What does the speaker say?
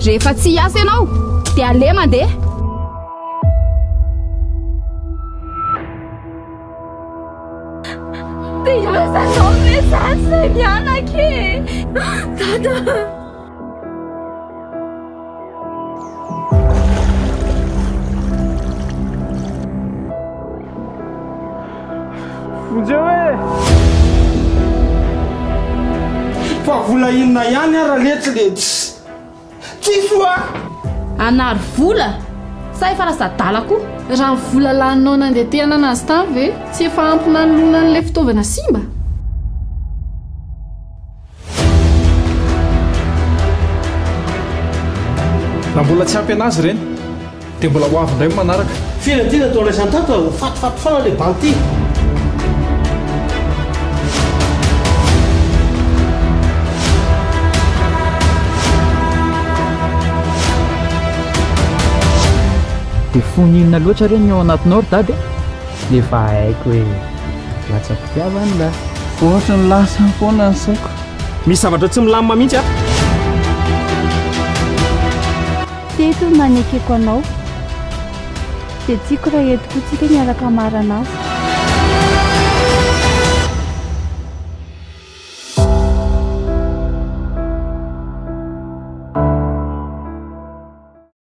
rehefa tsy hiasa ianao dia ale mandeha. dia azanao mesasy zay mianaka e dada. onjea hoe fa vola inona ihany ara letsy le tsiso a anary vola sa efa lasa dala koa. raha vola laninao nandeha tehana anazy tany ve tsy efa ampina nolona n'ilay fitaovana simba. na mbola tsy ampy anazy ireny dia mbola ho avy indray manaraka. firentina tao laisantato fatifaty foana le banty. dia foninona loatra ireny ao anatinao ry dady dia efa haiko hoe latsa-pitiavany la ohatra ny lasany foana ny saiko. misy zavatra tsy milamina mihitsy a teto manekeko anao dia tiako raha entiko tsika miaraka marana azy.